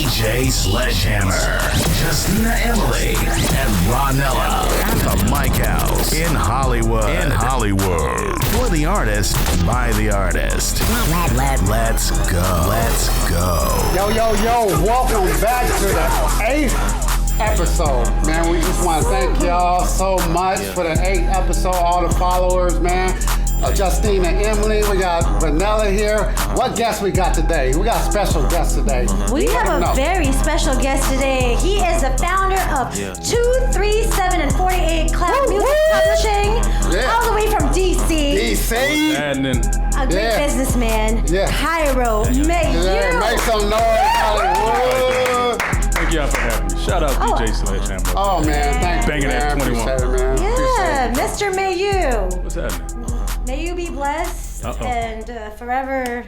DJ Sledgehammer, Justina Ranella Ep8 at the Mike House in Hollywood. For the artist, by the artist. Let's go. Yo, welcome back to the 8th episode. Man, we just want to thank y'all so much for the 8th episode, all the followers, man. Justina, Emily, we got Ranella here. What guest we got today? We got a special guest today. We have a very special guest today. He is the founder of 237 and 48 Cloud Music Publishing, all the way from DC. A great businessman, Cairo, Mayieu. Make some noise, Hollywood. Thank y'all for having me. Shout out DJ Sledgehammer. Oh man, thank you. Banging at 21. Appreciate it, man. Yeah, Mr. Mayieu. What's happening? May you be blessed and forever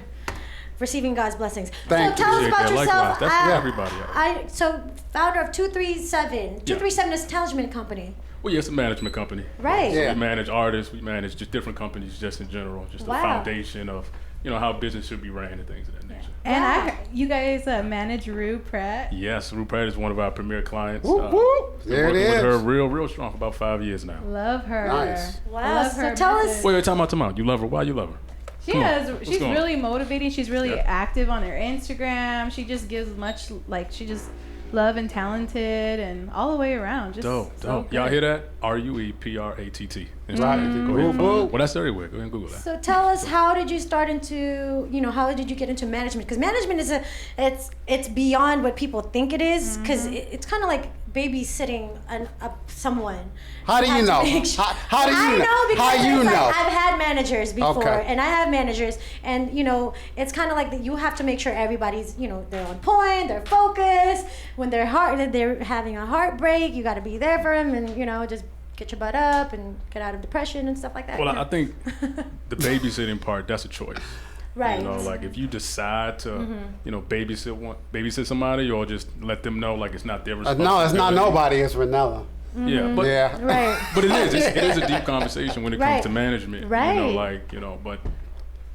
receiving God's blessings. Thank so tell us about yourself. That's for everybody. So founder of 237. 237 is a management company. Well, yeah, it's a management company. Right. So we manage artists. We manage just different companies just in general. Just the foundation of, how business should be ran and things of that nature. And I heard you guys manage Rue Pratt. Yes, Rue Pratt is one of our premier clients. Whoop, whoop. There it is. Working with her real strong for about 5 years now. Love her. Nice. Wow. Love her. So tell us. Wait, time out. You love her. Why you love her? She's really motivating. She's really active on her Instagram. She just gives she just love and talented and all the way around. Just dope. Y'all hear that? RUEPRATT. Right. Go ahead. Well, that's everywhere. Go ahead and Google that. So tell us, how did you start into, how did you get into management? Because management is it's beyond what people think it is. Because it's kind of like babysitting someone. How do you know? How do you know? Because How you know? I've had managers before, and I have managers, and it's kind of like that. You have to make sure everybody's, they're on point, they're focused. When they're having a heartbreak, you got to be there for them, and just get your butt up and get out of depression and stuff like that. Well, I think the babysitting part, that's a choice. Right. Like if you decide to, babysit somebody, or just let them know like it's not their responsibility. No, it's not nobody. It's Ranella. Yeah, but right. But it is a deep conversation when it comes to management. Right. But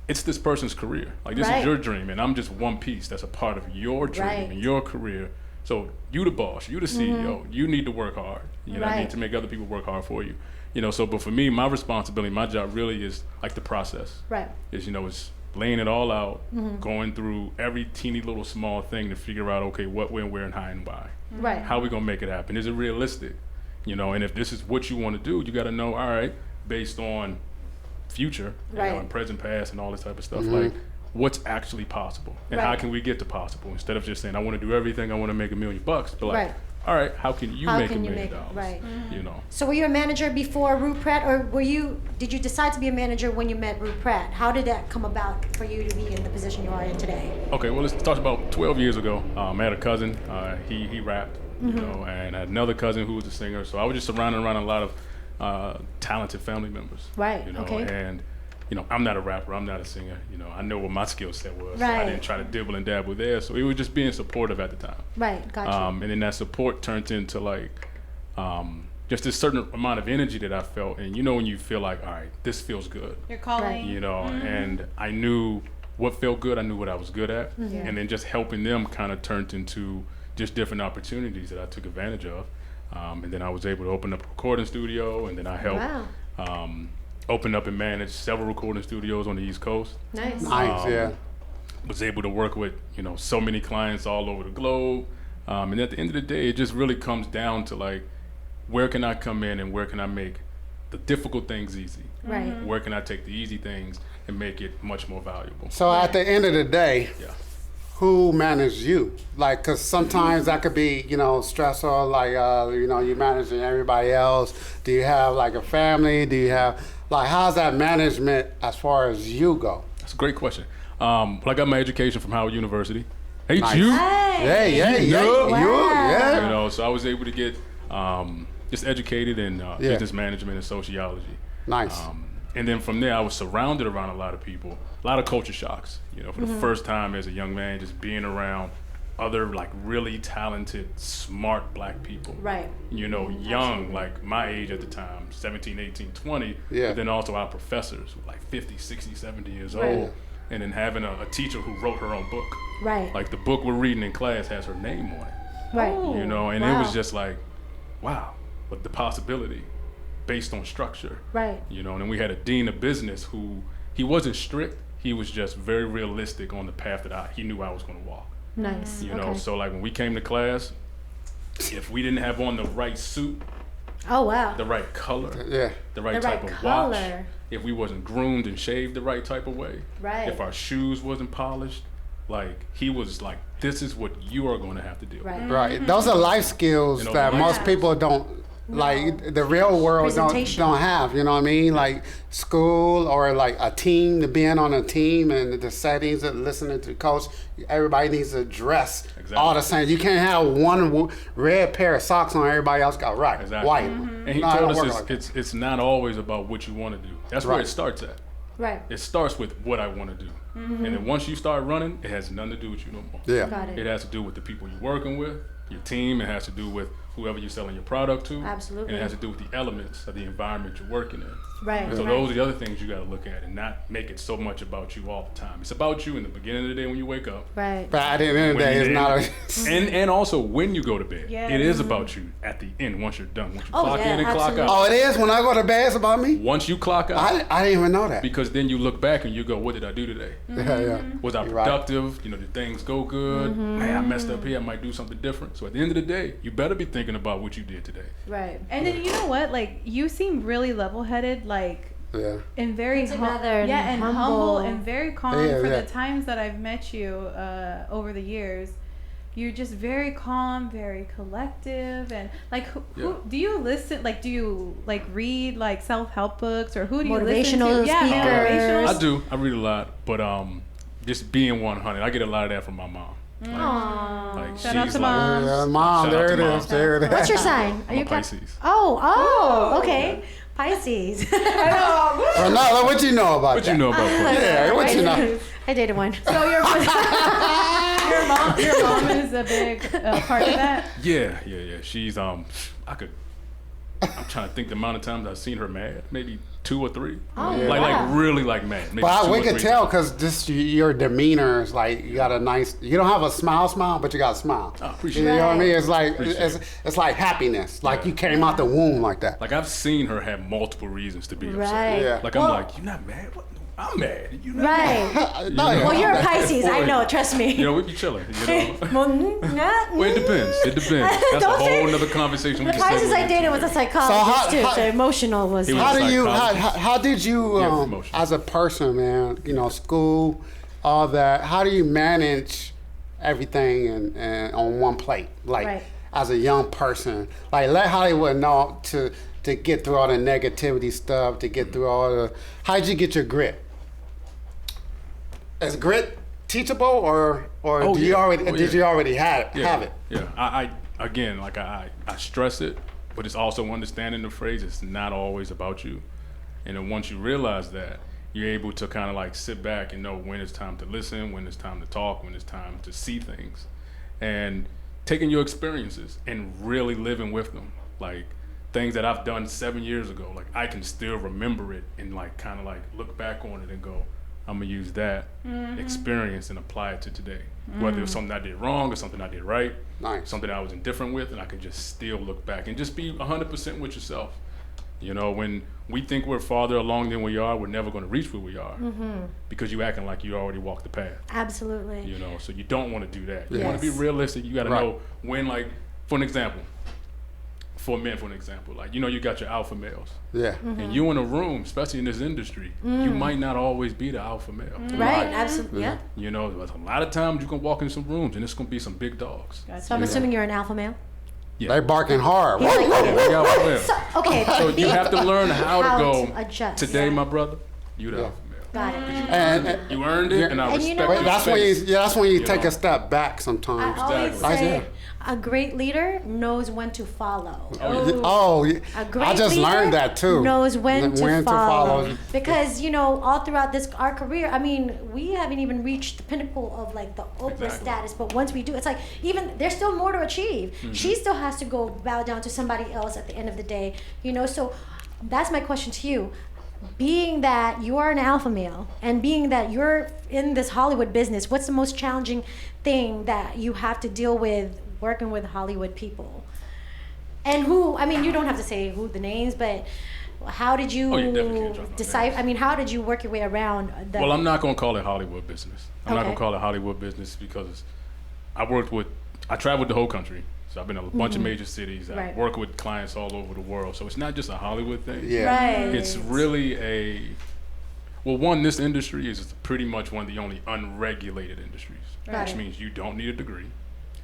it's this person's career. Like this is your dream, and I'm just one piece that's a part of your dream and your career. So you the boss, you the CEO, you need to work hard. I need to make other people work hard for you. But for me, my responsibility, my job really is like the process. Right. Is laying it all out, going through every teeny little small thing to figure out, okay, what, when, where, and how, and why. Right. How we gonna make it happen? Is it realistic? And if this is what you want to do, you got to know, all right, based on future, and present, past, and all this type of stuff, like what's actually possible, and how can we get to possible, instead of just saying, I want to do everything, I want to make $1 million, but like, all right, how can you make $1 million? Right. So were you a manager before Rue Pratt, or did you decide to be a manager when you met Rue Pratt? How did that come about for you to be in the position you are in today? Okay, well, let's talk about 12 years ago. I had a cousin, he rapped, and I had another cousin who was a singer, so I was just surrounded around a lot of talented family members. Right, And I'm not a rapper, I'm not a singer, I know what my skill set was. Right. So I didn't try to dibble and dabble there, so it was just being supportive at the time. Right, gotcha. And then that support turned into like, just this certain amount of energy that I felt, and when you feel like, all right, this feels good. You're calling. And I knew what felt good, I knew what I was good at, and then just helping them kind of turned into just different opportunities that I took advantage of. And then I was able to open up a recording studio, and then I helped open up and manage several recording studios on the East Coast. Nice. Was able to work with, so many clients all over the globe. And at the end of the day, it just really comes down to like, where can I come in and where can I make the difficult things easy? Right. Where can I take the easy things and make it much more valuable? So at the end of the day, who managed you? Like, cause sometimes that could be, stressful, like, you're managing everybody else. Do you have like a family? Do you have, like, how's that management as far as you go? That's a great question. I got my education from Howard University. Nice. You? Wow. So I was able to get just educated in business management and sociology. Nice. And then from there, I was surrounded around a lot of people, a lot of culture shocks. For the first time as a young man, just being around other like really talented, smart black people. Right. Young, like my age at the time, 17, 18, 20. Yeah. But then also our professors, like 50, 60, 70 years old. and then having a teacher who wrote her own book. Right. Like the book we're reading in class has her name on it. Right. You know, and Wow. it was just like, wow, but the possibility based on structure. Right. You know, and then we had a dean of business who, he wasn't strict, he was just very realistic on the path that he knew I was going to walk. Nice. You know, so like when we came to class, if we didn't have on the right suit, oh wow, the right color, the right the type right of color. watch, if we wasn't groomed and shaved the right type of way, right, if our shoes wasn't polished, like he was like, this is what you are going to have to do. Right. Right. Those are life skills that most people don't. Like the real world don't have, you know what I mean? Like school or like a team, to being on a team and the settings and listening to the coach. Everybody needs to dress all the same. You can't have one red pair of socks on, everybody else got white. And he told us it's not always about what you want to do. That's where it starts at. Right. It starts with what I want to do. And then once you start running, it has nothing to do with you no more. Yeah. Got it. It has to do with the people you're working with, your team. It has to do with whoever you're selling your product to. Absolutely. And it has to do with the elements of the environment you're working in. Right. So those are the other things you got to look at and not make it so much about you all the time. It's about you in the beginning of the day when you wake up. Right. But at the end of the day, it's not. And also when you go to bed. Yeah. It is about you at the end once you're done. Once you clock in and clock out. Oh, it is? When I go to bed, it's about me? Once you clock out. I didn't even know that. Because then you look back and you go, what did I do today? Was I productive? You know, did things go good? Man, I messed up here. I might do something different. So at the end of the day, you better be thinking about what you did today. Right. And then you know what? Like, you seem really level-headed, like, and very humble and very calm for the times that I've met you over the years. You're just very calm, very collective, and like, who do you listen? Like, do you like read like self-help books, or who do you listen to? Motivational speakers. I do. I read a lot, but just being 100, I get a lot of that from my mom. Like Shout out she's to like, moms. Mom, there it is. There it is. What's your sign? Are you Pisces? Oh, okay. Pisces. Ranella, what you know about What you know about Pisces? Yeah, what you know? I dated one. So your mom is a big part of that. Yeah. She's I'm trying to think the amount of times I've seen her mad. Maybe 2 or 3. Like really like mad. Maybe But we can tell times. because just your demeanor is like, you got a nice. You don't have a smile, but you got a smile. I appreciate You know what I mean? Right. It's like it's like happiness. Like you came out the womb like that. Like I've seen her have multiple reasons to be upset. Right. Yeah. Like I'm like, you're not mad? What? I'm mad. You're not Right. mad. Well, you're a Pisces. I know. Trust me. You know, we be chilling. You know. Well, It depends. It depends. That's a whole nother conversation. The Pisces I dated was a psychologist too, so emotional was. How did you as a person, man? You know, school, all that. How do you manage everything and on one plate, like as a young person? Like let Hollywood know to get through all the negativity stuff, to get through all the. How'd you get your grit? Is grit teachable, or did you already have it? Yeah, I again, like I stress it, but it's also understanding the phrase. It's not always about you, and then once you realize that, you're able to kind of like sit back and know when it's time to listen, when it's time to talk, when it's time to see things, and taking your experiences and really living with them, like things that I've done 7 years ago. Like I can still remember it and like kind of like look back on it and go, I'm gonna use that experience and apply it to today. Whether it was something I did wrong or something I did right, something I was indifferent with, and I can just still look back and just be 100% with yourself. You know, when we think we're farther along than we are, we're never gonna reach where we are because you acting like you already walked the path. Absolutely. You know, so you don't want to do that. You Yes. want to be realistic. You got to know when, like, for an example, like, you know, you got your alpha males. Yeah. And you in a room, especially in this industry, you might not always be the alpha male. Right, absolutely. Yeah. You know, a lot of times you can walk in some rooms and it's going to be some big dogs. So I'm assuming you're an alpha male? Yeah. They barking hard. He's like, They alpha male. okay. So you have to learn how to go, adjust. today, my brother, you the alpha male. Got it. And You earned it, and I respect know your that's space. when you take a step back sometimes. I always Exactly. say a great leader knows when to follow. A great I just leader learned that too. Knows when to follow. follow. Because, you know, all throughout our career, I mean, we haven't even reached the pinnacle of like the Oprah status, but once we do, it's like even there's still more to achieve. She still has to go bow down to somebody else at the end of the day, you know. So that's my question to you. being that you are an alpha male and being that you're in this Hollywood business, what's the most challenging thing that you have to deal with working with Hollywood people? And who, I mean, you don't have to say who the names, but how did you decide? I mean, how did you work your way around that? Well, I'm not going to call it Hollywood business. I'm not going to call it Hollywood business because I traveled the whole country. So I've been in a bunch of major cities. I work with clients all over the world. So it's not just a Hollywood thing. It's really this industry is pretty much one of the only unregulated industries, which means you don't need a degree.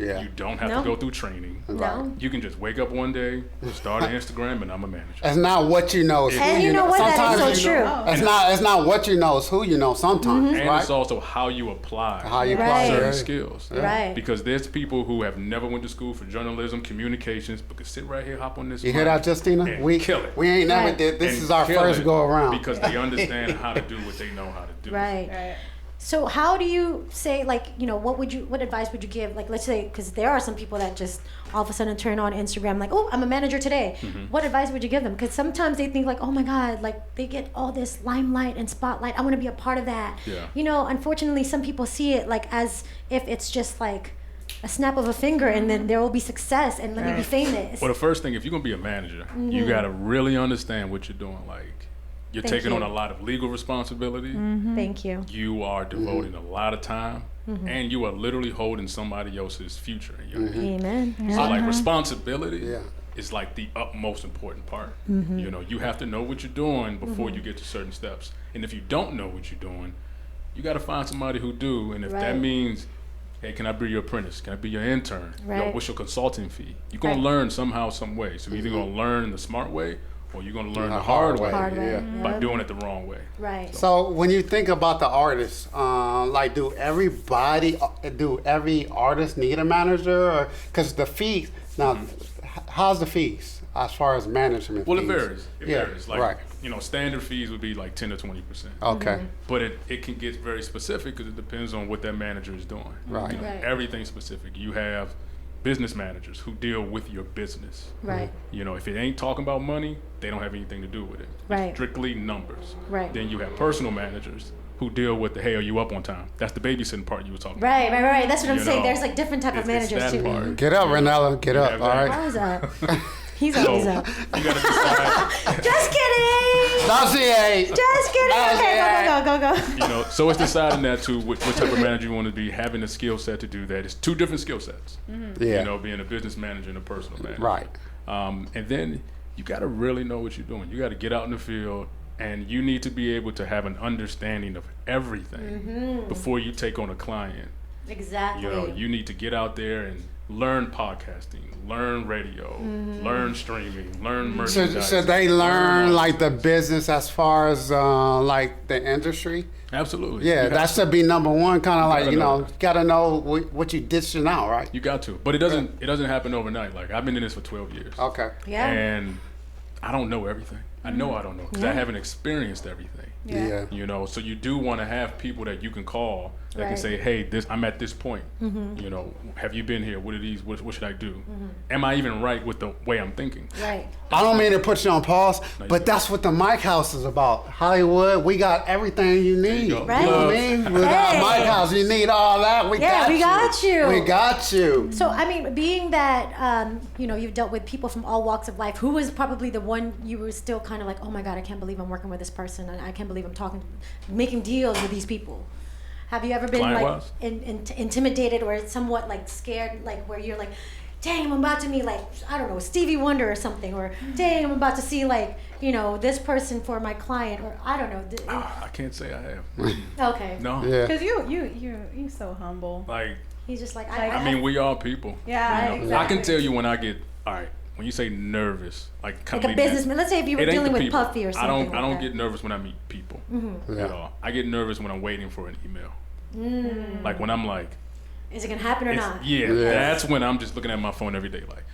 Yeah. You don't have to go through training. No. You can just wake up one day, start an Instagram, and I'm a manager. It's not what you know. It's and you know what? Sometimes that is so true. It's not what you know. It's who you know sometimes. And right? it's also how you apply certain skills. Right. Because there's people who have never went to school for journalism, communications, but could sit right here, hop on this. You hear that, Justina? We kill it. We ain't never did. This is our first go around. Because they understand how to do what they know how to do. Right. So how do you say, like, what advice would you give? Like, let's say, because there are some people that just all of a sudden turn on Instagram, like, oh, I'm a manager today. What advice would you give them? Because sometimes they think like, oh my God, like they get all this limelight and spotlight. I want to be a part of that. Yeah. Unfortunately, some people see it like as if it's just like a snap of a finger and then there will be success and let me be famous. Well, the first thing, if you're going to be a manager, you got to really understand what you're doing. Like, you're taking on a lot of legal responsibility. Thank you. You are devoting a lot of time, and you are literally holding somebody else's future in your hand. Amen. So, like, responsibility is like the utmost important part. You have to know what you're doing before you get to certain steps. And if you don't know what you're doing, you got to find somebody who do. And if that means, hey, can I be your apprentice? Can I be your intern? Yo, what's your consulting fee? You're going to learn somehow, some way. So you're either going to learn the smart way, or you're going to learn the hard way by doing it the wrong way. Right. So when you think about the artists, like, do every artist need a manager? Or because the fees, now, how's the fees as far as management Well, fees? it varies. It varies. Like, standard fees would be like 10 to 20%. Okay. But it can get very specific because it depends on what that manager is doing. Right. Everything's specific. You have business managers who deal with your business. Right. If it ain't talking about money, they don't have anything to do with it. Right. It's strictly numbers. Right. Then you have personal managers who deal with the, hey, are you up on time? That's the babysitting part you were talking about. Right. That's what I'm saying. There's like different type of managers too. Part. Get up, Ranella. Get up. All right. How's that? He's always up. You gotta decide. Just kidding. Just kidding. Okay, go. So it's deciding that too, what type of manager you want to be, having a skill set to do that. It's two different skill sets. Being a business manager and a personal manager. Right. And then you got to really know what you're doing. You got to get out in the field, and you need to be able to have an understanding of everything before you take on a client. Exactly. You need to get out there and learn podcasting, learn radio, learn streaming, learn merchandising. Should they learn like the business as far as like the industry? Absolutely. Yeah, that should be number one. Kind of like, you got to know what you dishing out, right? You got to, but it doesn't happen overnight. Like, I've been in this for 12 years. Okay. Yeah. And I don't know everything. I know I don't know because I haven't experienced everything. Yeah. So you do want to have people that you can call that can say, hey, I'm at this point. Have you been here? What are these? What should I do? Am I even right with the way I'm thinking? Right. I don't mean to put you on pause, but that's what the Mike House is about. Hollywood, we got everything you need. Right. You know what I mean? We got Mike House. You need all that. We got you. We got you. So, I mean, being that, you've dealt with people from all walks of life, who was probably the one you were still kind of like, oh my God, I can't believe I'm working with this person. I can't believe I'm making deals with these people. Have you ever been like intimidated or somewhat like scared, like where you're like, dang, I'm about to meet like, I don't know, Stevie Wonder or something, or dang, I'm about to see like, this person for my client, or I don't know. I can't say I have. Okay. No. Because you're so humble. Like, he's just like, I mean, we are people. Yeah, exactly. I can tell you when I get, all right, when you say nervous, like a businessman. Let's say if you were dealing with Puffy or something. I don't get nervous when I meet people at all. I get nervous when I'm waiting for an email. Like when I'm like, is it gonna happen or not? Yeah, that's when I'm just looking at my phone every day, like,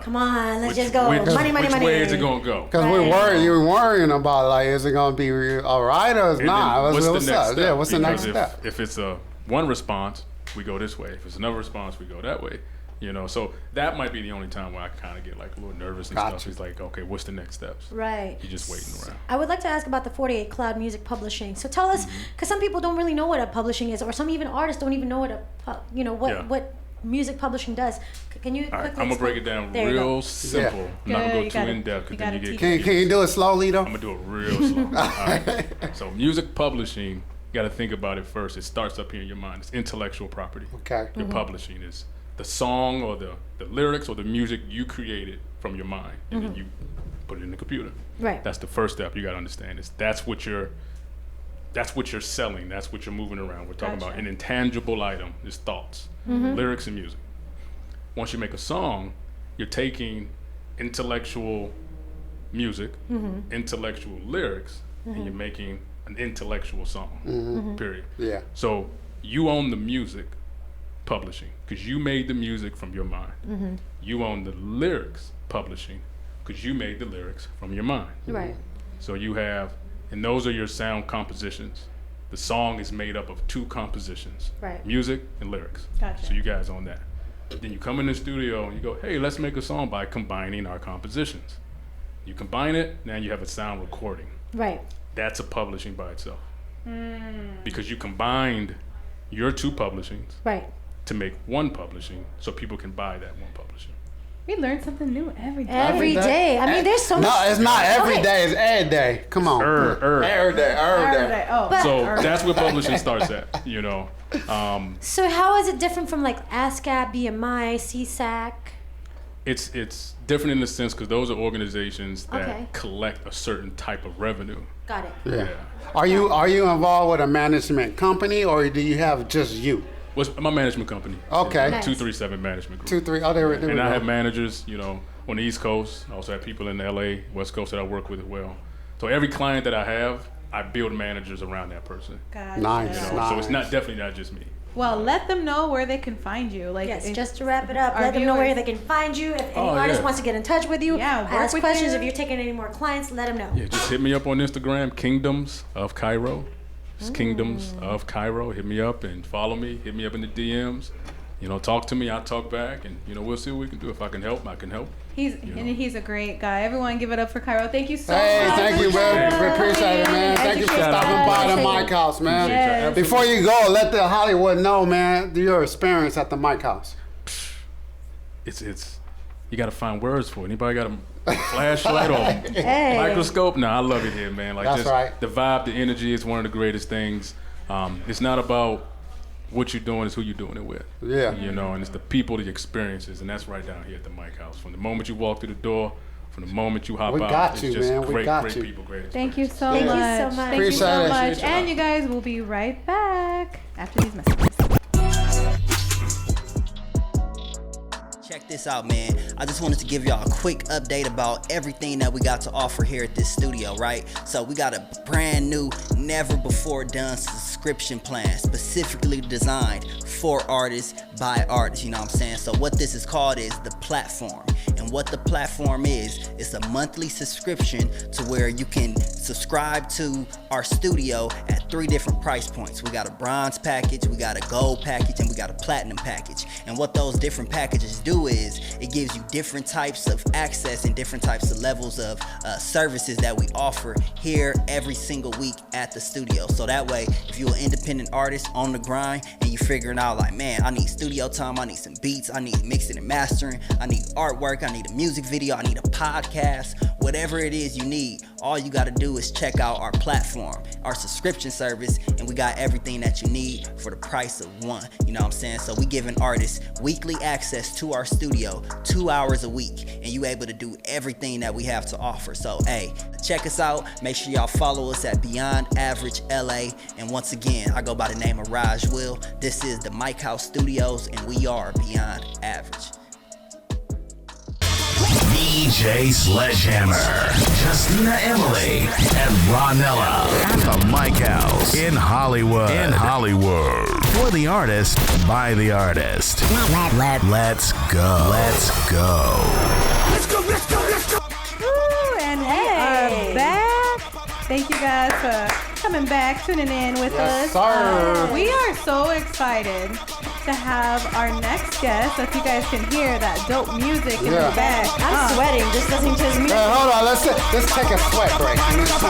come on, let's just go. Money. Which way is it gonna go? Because you're worrying about like, is it gonna be all right or is not? What's the next step? Yeah, what's the next step? If it's one response, we go this way. If it's another response, we go that way. You know, so that might be the only time where I kind of get like a little nervous and stuff. It's like, okay, what's the next steps? Right. You're just waiting around. I would like to ask about the 48 Cloud Music Publishing. So tell us, because some people don't really know what a publishing is, or some even artists don't even know what music publishing does. Can you quickly I'm gonna break it down real simple. I'm not gonna go too in depth because then you get confused. Can you do it slowly though? I'm gonna do it real slow. All right. So music publishing, you got to think about it first. It starts up here in your mind. It's intellectual property. Okay. Your publishing is the song or the lyrics or the music you created from your mind, and then you put it in the computer. Right. That's the first step you got to understand. Is that's what you're selling. That's what you're moving around. We're talking about an intangible item. Is thoughts, lyrics, and music. Once you make a song, you're taking intellectual music, intellectual lyrics, and you're making an intellectual song. Period. Yeah. So you own the music publishing because you made the music from your mind. You own the lyrics publishing because you made the lyrics from your mind. Right. So you have, and those are your sound compositions. The song is made up of 2 compositions, right? Music and lyrics. Gotcha. So you guys own that. Then you come in the studio and you go, hey, let's make a song by combining our compositions. You combine it, now you have a sound recording. Right. That's a publishing by itself. Because you combined your 2 publishings to make one publishing so people can buy that one publishing. We learn something new every day. Every day. I mean, there's so much. No, it's not every day. It's every day. Come on. Every day. Oh. So that's where publishing starts at, you know. So how is it different from like ASCAP, BMI, CSAC? It's different in the sense because those are organizations that collect a certain type of revenue. Got it. Yeah. Are you involved with a management company or do you have just you? What's my management company? Okay. Nice. 237 Management Group. 2-3. Oh, there we And go. I have managers, you know, on the East Coast. I also have people in the LA, West Coast that I work with as well. So every client that I have, I build managers around that person. Gotcha. Nice. You know? So it's definitely not just me. Well, let them know where they can find you. Like, yes, just to wrap it up, let them know where they can find you. If any artist wants to get in touch with you, ask questions. If you're taking any more clients, let them know. Yeah, just hit me up on Instagram, Kingdoms of Cairo. It's Kingdoms of Cairo. Hit me up and follow me. Hit me up in the DMs. You know, talk to me. I'll talk back, and you know, we'll see what we can do. If I can help, I can help. He's a great guy. Everyone, give it up for Cairo. Thank you so much. Thank you, man. We appreciate it, man. Thank you for stopping by the Mike House, man. Yes. Before you go, let the Hollywood know, man, your experience at the Mike House. It's you got to find words for it. Anybody got a flashlight or microscope? No, I love it here, man. Like, the vibe, the energy is one of the greatest things. It's not about what you're doing, it's who you're doing it with. Yeah. You know, and it's the people, the experiences, and that's right down here at the Mike House. From the moment you walk through the door, from the moment you hop out, it's just great people, great experience. Thank you so much. Thank you so much. And you guys will be right back after these messages. Check this out, man. I just wanted to give y'all a quick update about everything that we got to offer here at this studio, right? So we got a brand new, never before done subscription plan specifically designed for artists by artists, you know what I'm saying? So what this is called is the Platform. And what the Platform is, it's a monthly subscription to where you can subscribe to our studio at 3 different price points. We got a bronze package, we got a gold package, and we got a platinum package. And what those different packages do is it gives you different types of access and different types of levels of services that we offer here every single week at the studio. So that way, if you're an independent artist on the grind and you're figuring out like, man, I need studio time, I need some beats, I need mixing and mastering, I need artwork, I need a music video, I need a podcast, whatever it is you need, all you gotta do is check out our Platform, our subscription service, and we got everything that you need for the price of one. You know what I'm saying? So we giving artists weekly access to our studio 2 hours a week, and you able to do everything that we have to offer. So hey, check us out. Make sure y'all follow us at Beyond Average LA. And once again, I go by the name of Raj Will. This is the Mike House Studios, and we are Beyond Average. DJ Sledgehammer, Justina Emily, and Ranella at the Mike House in Hollywood. For the artist, by the artist. Let's go. Woo, and hey, back. Thank you guys for coming back, tuning in with us. Sir. We are so excited to have our next guest. If you guys can hear that dope music in the back. I'm sweating just listening to his music. Hold on, let's take a sweat break. There we go.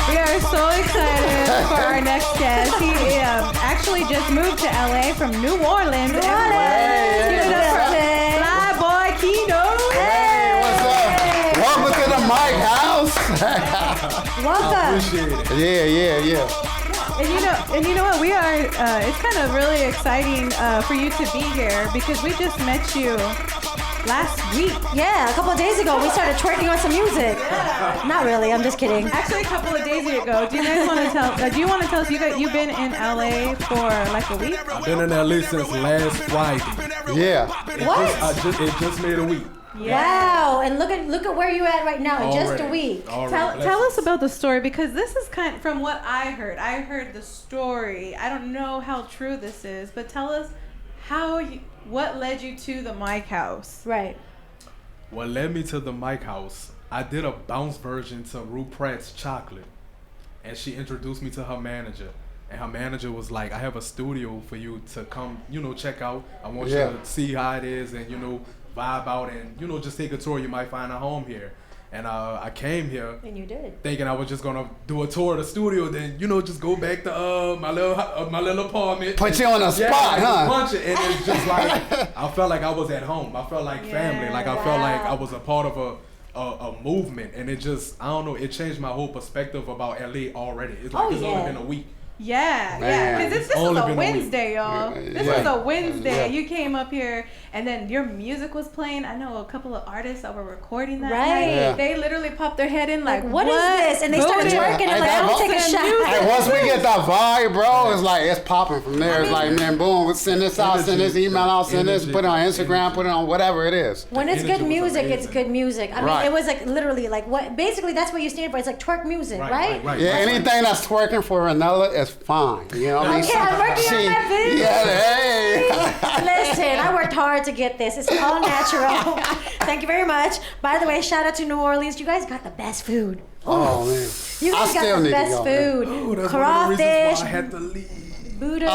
We are so excited for our next guest. He actually just moved to LA from New Orleans. Give it up for Fly Boy Keno. Hey, what's up? Welcome to the Mike House. Welcome. I appreciate it. Yeah. And you know what? We are. It's kind of really exciting for you to be here because we just met you last week. Yeah, a couple of days ago we started twerking on some music. Yeah. Not really. I'm just kidding. Actually, a couple of days ago. Do you guys want to tell? Do you want to tell us you've been in LA for like a week? I've been in LA since last Friday. Yeah. It just made a week. Yeah. Wow, and look at where you at right now in just a week. Tell us about the story because this is kind of, from what I heard. I heard the story. I don't know how true this is, but tell us what led you to the Mike House. Right. What led me to the Mike House? I did a bounce version to Rue Pratt's Chocolate, and she introduced me to her manager. And her manager was like, I have a studio for you to come, check out. I want you to see how it is and, vibe out and, just take a tour. You might find a home here. And I came here. And you did. Thinking I was just going to do a tour of the studio. Then, just go back to my little apartment. Put you on a spot, huh? Punch it. And it's just like, I felt like I was at home. I felt like family. Like I felt like I was a part of a movement. And it just, I don't know, it changed my whole perspective about LA already. It's like it's only been a week. Yeah, because this was a Wednesday, y'all. This was a Wednesday. Yeah. You came up here, and then your music was playing. I know a couple of artists that were recording that night. Yeah. They literally popped their head in like, what is this? And they started twerking and like, I'm taking a shot. And once we get that vibe, bro, it's like, it's popping from there. It's like, man, boom, we'll send this out, send this email out, send this, put it on Instagram, put it on whatever it is. When it's good music, it's good music. I mean, it was like literally like what, basically that's what you stand for. It's like twerk music, right? Yeah, anything that's twerking for Ranella is fine. You know what I mean? Okay, I'm working on that business. Yeah, hey. Listen, I worked hard to get this. It's all natural. Thank you very much. By the way, shout out to New Orleans. You guys got the best food. Oh man. You guys got the best food. That's crawfish. One of the reasons why I had to leave. Buddha.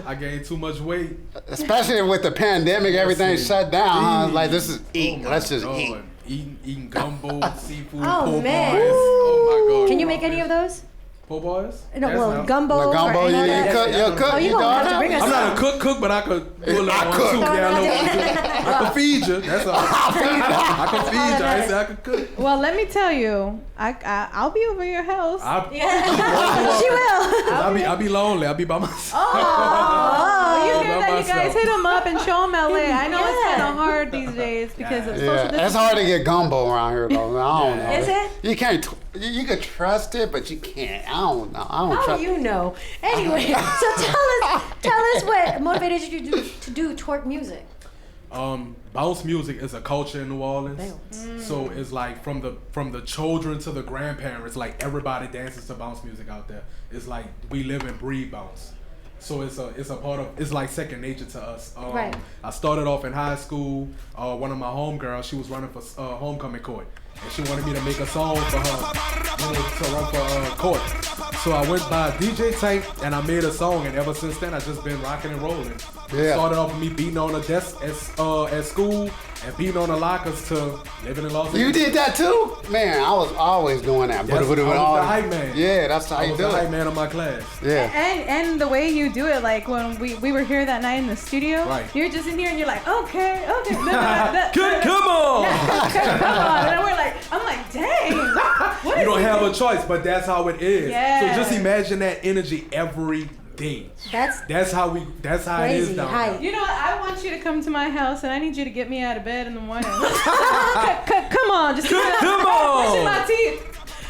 I gained too much weight. Especially with the pandemic, everything shut down. Huh? Like, this is eat. Let's just eat. Eating gumbo, seafood, oh man. Oh my God. Can you make any of those? Po' boys? No, well, gumbo. The gumbo, you cook. You gonna have to bring us I'm not a cook, but I could do a little one too. I can feed you. That's all. I can feed you. I ain't say I could cook. Well, let me tell you, I'll be over your house. She will. I'll be lonely. I'll be by myself. Oh, you hear that? You guys hit them up and show them LA. I know it's kind of hard these days because of social distancing. It's hard to get gumbo around here, though. I don't know. Is it? You can't. You can trust it, but you can't. I don't know. How do you know? Anyway, so tell us what motivated you to do twerk music. Bounce music is a culture in New Orleans. So it's like from the children to the grandparents, like everybody dances to bounce music out there. It's like we live and breathe bounce. So it's a part of, it's like second nature to us. Right. I started off in high school. One of my homegirls, she was running for homecoming court. And she wanted me to make a song for her, to run for court. So I went by DJ Tank and I made a song, and ever since then I just been rocking and rolling. Yeah. Started off with me beating on the desk at school and beating on the lockers to living in Los Angeles. You did that too? Man, I was always doing that. Yes, I was the hype man. Yeah, that's how you do it. I was the hype man of my class. Yeah. And the way you do it, like when we were here that night in the studio, you're just in here and you're like, okay. Come on. Come on. And I'm like, dang. You don't have a choice, but that's how it is. Yeah. So just imagine that energy every day. That's how it is down there. You know what? I want you to come to my house and I need you to get me out of bed in the morning. Come on, just come on. Brushing my teeth.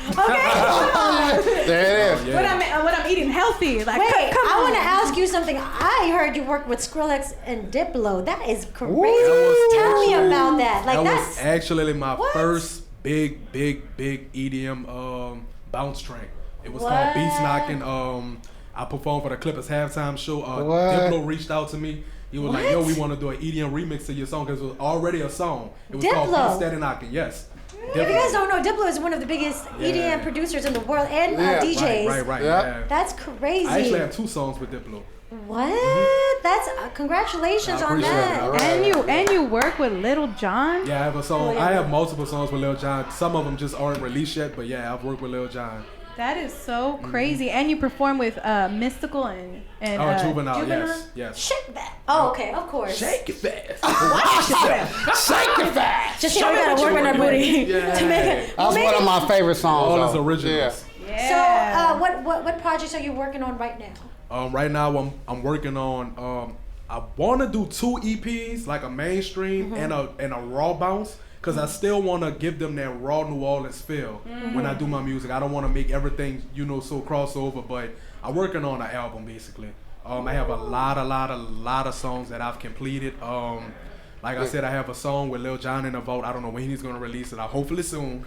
Okay. There it is. What I'm eating healthy. Like, wait, come I on. want to ask you something. I heard you work with Skrillex and Diplo. That is crazy. Tell me about that. Like that was actually my first big EDM bounce track. It was called Beats Knocking. I performed for the Clippers halftime show. Diplo reached out to me. He was like, yo, we want to do an EDM remix of your song because it was already a song. It was called Beats Steady Knocking. Yes. If you guys don't know, Diplo is one of the biggest EDM producers in the world and DJs. Right. Yeah. That's crazy. I actually have 2 songs with Diplo. What? That's congratulations on that. Right. And you work with Lil Jon? Yeah, I have a song. I have multiple songs with Lil Jon. Some of them just aren't released yet, but yeah, I've worked with Lil Jon. That is so crazy. And you perform with Mystical and Juvenile. Yes. Shake that. Oh, okay, of course. Shake it fast. Shake it fast. Just show me gotta work on that booty to make it. That's one of my favorite songs. All his originals. Yeah. So, what projects are you working on right now? Right now, I'm working on. I want to do 2 EPs, like a mainstream and a raw bounce. Because I still want to give them that raw New Orleans feel when I do my music. I don't want to make everything, so crossover, but I'm working on an album, basically. I have a lot of songs that I've completed. Like I said, I have a song with Lil Jon in the vault. I don't know when he's going to release it. Hopefully soon.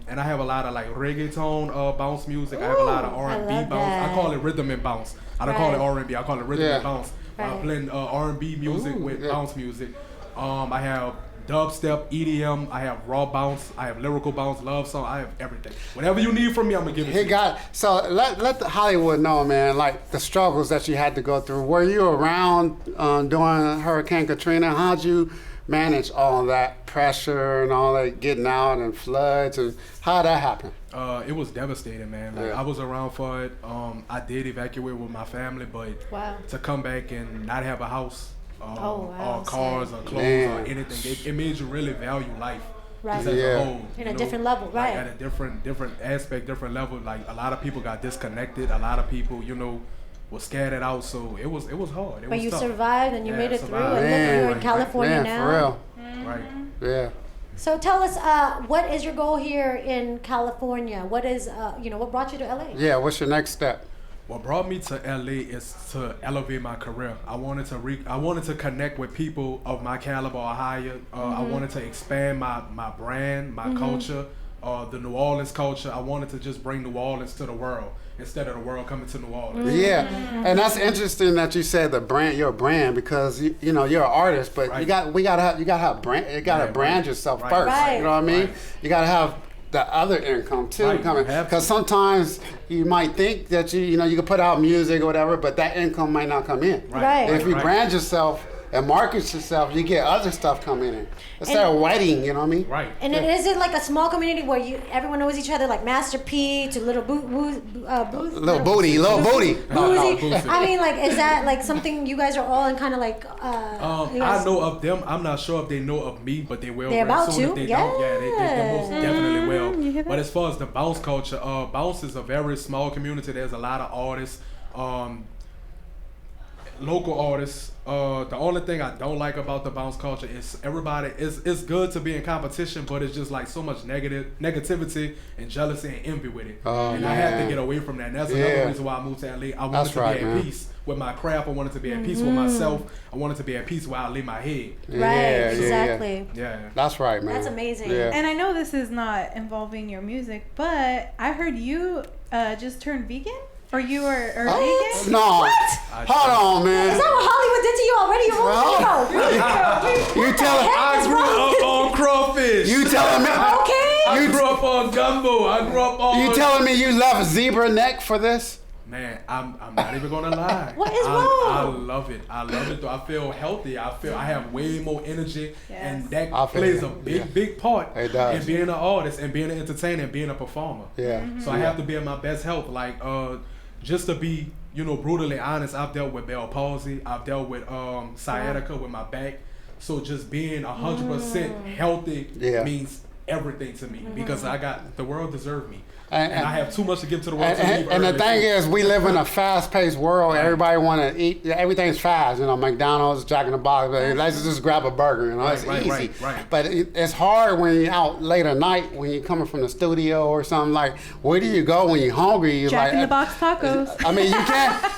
And I have a lot of like reggaeton bounce music. I have a lot of R&B bounce. I call it rhythm and bounce. I don't call it R&B. I call it rhythm and bounce. I blend R&B music with bounce music. I have dubstep, EDM, I have raw bounce, I have lyrical bounce, love song, I have everything. Whatever you need from me, I'm gonna give it to you. So let the Hollywood know, man, like the struggles that you had to go through. Were you around during Hurricane Katrina? How'd you manage all that pressure and all that getting out and floods, and how'd that happen? It was devastating, man. Like, I was around for it. I did evacuate with my family, but to come back and not have a house, or cars or clothes or anything, it made you really value life as a whole. In a different level, right? Like at a different aspect, different level. Like a lot of people got disconnected. A lot of people, was scattered out. So it was hard. But you survived and you made it through. And look, you're in California now. For real. Right. Yeah. So tell us, what is your goal here in California? What is, what brought you to LA? Yeah. What's your next step? What brought me to LA is to elevate my career. I wanted to connect with people of my caliber or higher. I wanted to expand my brand, my culture, the New Orleans culture. I wanted to just bring New Orleans to the world instead of the world coming to New Orleans. Yeah, and that's interesting that you said your brand, because you're an artist, but you gotta have brand. You gotta brand yourself first. Right. You know what I mean? You gotta have the other income too coming, because sometimes you might think that you can put out music or whatever, but that income might not come in. Right. If you brand yourself and market yourself, you get other stuff coming in. Instead of waiting, you know what I mean? Right. And is it like a small community where everyone knows each other, like Master P to Little Booty? Little Booty. I mean, like, is that like something you guys are all in kind of like? I know of them. I'm not sure if they know of me, but they will. They're about to. If they don't, they most definitely will. But as far as the bounce culture, bounce is a very small community. There's a lot of artists. Local artists. The only thing I don't like about the bounce culture is everybody it's good to be in competition, but it's just like so much negativity and jealousy and envy with it. And I had to get away from that. And that's another reason why I moved to LA. I wanted to be at peace with my craft. I wanted to be at peace with myself. I wanted to be at peace where I lay my head. Exactly. Yeah. That's right, man. That's amazing. Yeah. And I know this is not involving your music, but I heard you just turned vegan? Or you are vegan? No. What? Hold on, man. Is that what Hollywood did to you already? You telling I grew up on crawfish. You telling me? Okay. I grew up on gumbo. I grew up on. You telling me you left zebra neck for this? Man, I'm not even gonna lie. What is wrong? I love it. I love it though. I feel healthy. I have way more energy, and that plays a big part in being an artist and being an entertainer and being a performer. Yeah. So I have to be in my best health. Like just to be, brutally honest, I've dealt with Bell palsy. I've dealt with sciatica with my back. So just being 100% healthy means everything to me, because the world deserves me. And I have too much to give to the world. And the thing is, we live in a fast-paced world. Everybody want to eat. Everything's fast. McDonald's, Jack in the Box. Let's just grab a burger. It's easy. Right. But it's hard when you're out late at night, when you're coming from the studio or something. Like, where do you go when you're hungry? Jack in the Box tacos. I mean,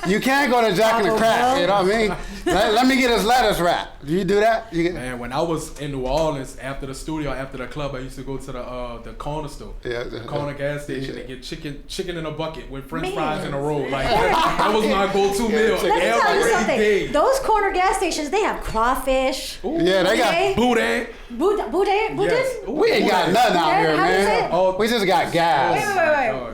you can't go to Jack in the Crack. You know what I mean? Let me get his lettuce wrap. Do you do that? Man, when I was in New Orleans, after the studio, after the club, I used used to go to the corner store, the corner gas station, and get chicken in a bucket with French fries in a roll. Like that was my go-to meal every day. Those corner gas stations, they have crawfish. Ooh. Yeah, they got boudin. Boudin? Yes. We ain't got nothing out here, man. We just got gas. Wait.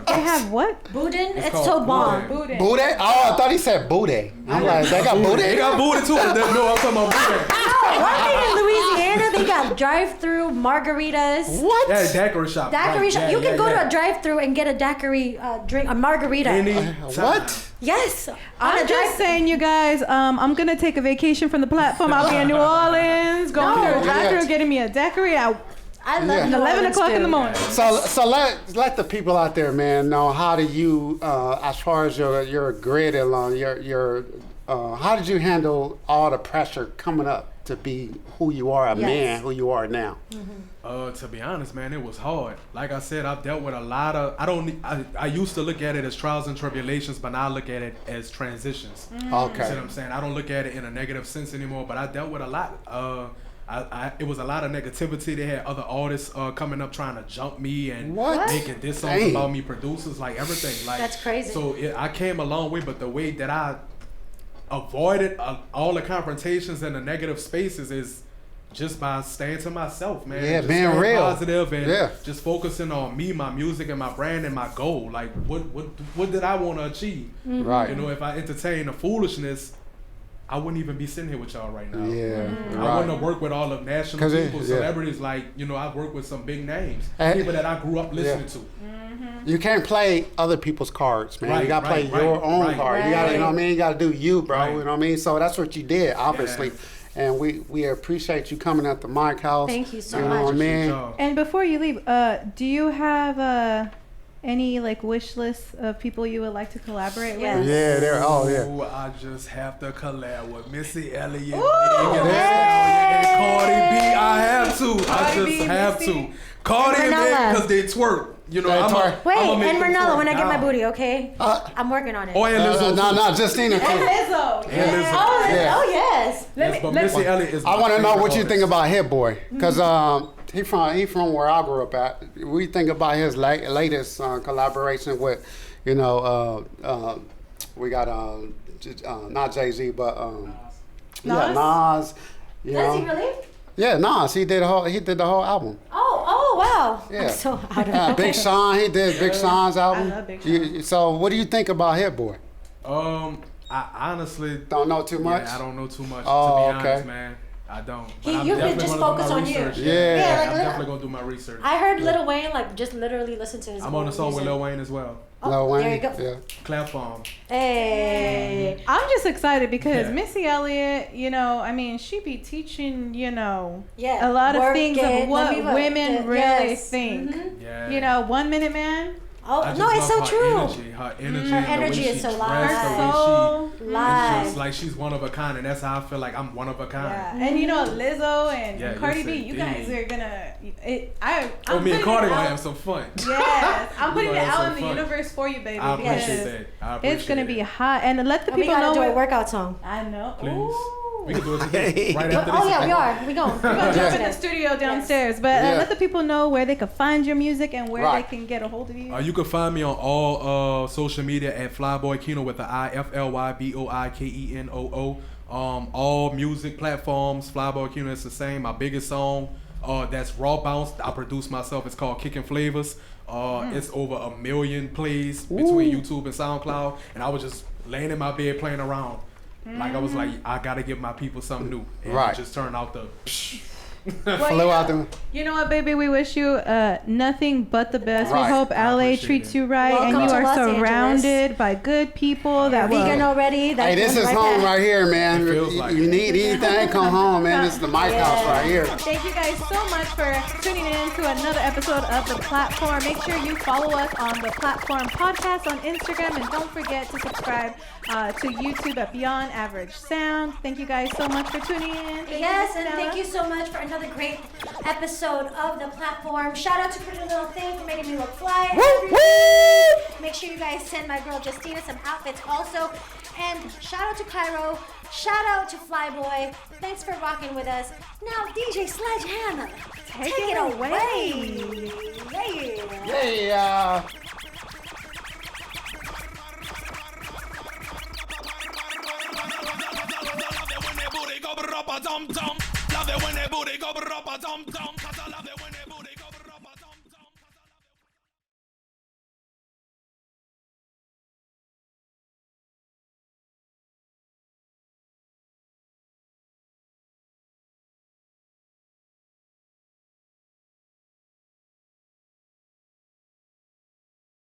They have what? Boudin? It's so bomb. Boudin? Oh, I thought he said boudin. I'm like, they got boudin? They got boudin too. No, I'm talking about boudin. One thing in Louisiana, they got drive-through margaritas. What? Yeah, daiquiri shop. Daiquiri shop. You can go to a drive-through and get a daiquiri drink, a margarita. What? Yes. I'm just saying, you guys, I'm going to take a vacation from the platform. I'll be in New Orleans, going to a drive-through, getting me a daiquiri. I love 11 o'clock in the morning. So let the people out there, man, know how do you, as far as your grid along, how did you handle all the pressure coming up to be who you are, man, who you are now? Mm-hmm. To be honest, man, it was hard. Like I said, I've dealt with a lot of. I used to look at it as trials and tribulations, but now I look at it as transitions. Okay. You see what I'm saying? I don't look at it in a negative sense anymore, but I dealt with a lot. It was a lot of negativity. They had other artists coming up trying to jump me and making diss songs about me, producers, like everything. Like that's crazy. So I came a long way, but the way that I avoided all the confrontations and the negative spaces is just by staying to myself, man. Yeah, just being real, positive, and just focusing on me, my music, and my brand, and my goal. Like, what did I want to achieve? Mm-hmm. Right. You know, if I entertain the foolishness, I wouldn't even be sitting here with y'all right now. Yeah, I wouldn't have worked with all the national people, celebrities. Like, you know, I've worked with some big names, people that I grew up listening to. You can't play other people's cards, man. You gotta play your own card. You gotta, you know what I mean? You gotta do you, bro. You know what I mean? So that's what you did, obviously. Yeah. And we appreciate you coming at the mic house. Thank you so much. You know what I mean? And before you leave, do you have any like wish lists of people you would like to collaborate with? Yeah, they're I just have to collab with Missy Elliott, and Cardi B. I have to. I just have to. Cardi and Meg, because they twerk. You know, and Ranella, when I get my booty, okay? I'm working on it. Oh, and Lizzo. No, Justina too. And Lizzo. Oh, yes. But Missy Elliott is. I want to know what you think about Hit Boy, because he from where I grew up at. We think about his latest collaboration with, you know, we got not Jay-Z, but Nas. Does he really? Yeah, Nas. He did the whole album. Oh, wow. Yeah. I'm so out of it. Big Sean. He did Big Sean's album. I love Big Sean. So, what do you think about Hit Boy? I honestly don't know too much. Yeah, I don't know too much. To be honest, man. I don't. But you can just focus on you. Yeah, I'm definitely gonna do my research. I heard Lil Wayne just literally listen to his. I'm on a song with Lil Wayne as well. Lil Wayne. There you go. Yeah. Platform. Hey. I'm just excited because Missy Elliott, you know, I mean, she be teaching, you know, a lot of things of what women really think. Mm-hmm. Yeah. You know, 1 Minute Man. Oh no, it's so true. Her energy, her energy is so live. The way it's just like she's one of a kind, and that's how I feel like I'm one of a kind. Yeah. And you know, Lizzo and Cardi B, you guys are gonna. Me and Cardi gonna have some fun. Yes, I'm putting it out in the universe for you, baby. I appreciate that. It's gonna be hot, and let the people know. We gotta do a workout song. I know. Please. Ooh. We can do it today, right after this. Oh yeah, we are. We're gonna jump in the studio downstairs. But let the people know where they can find your music and where they can get a hold of you. You can find me on all social media at Flyboy Keno with the IFLYBOIKENOO. All music platforms, Flyboy Keno is the same. My biggest song, that's Raw Bounce, I produced myself. It's called Kickin' Flavors. It's over 1 million plays between YouTube and SoundCloud. And I was just laying in my bed playing around. Like I was like, I gotta give my people something new, and it just turned out the. You know what, baby? We wish you nothing but the best. Right. We hope LA treats you right. Welcome and you are Los surrounded Angeles. by good people that will. Vegan already. Hey, this is home right here, man. You need anything, come home, man. This is the mic house right here. Thank you guys so much for tuning in to another episode of The Platform. Make sure you follow us on The Platform Podcast on Instagram, and don't forget to subscribe to YouTube at Beyond Average Sound. Thank you guys so much for tuning in. Yes, and thank you so much for another great episode of the platform. Shout out to Pretty Little Thing for making me look fly. Make sure you guys send my girl Justina some outfits also. And shout out to Cairo. Shout out to Flyboy. Thanks for rocking with us. Now, DJ Sledgehammer, take it away. Yeah. Love it when the booty go brapa dum dum. Love it when the booty go brapa dum dum.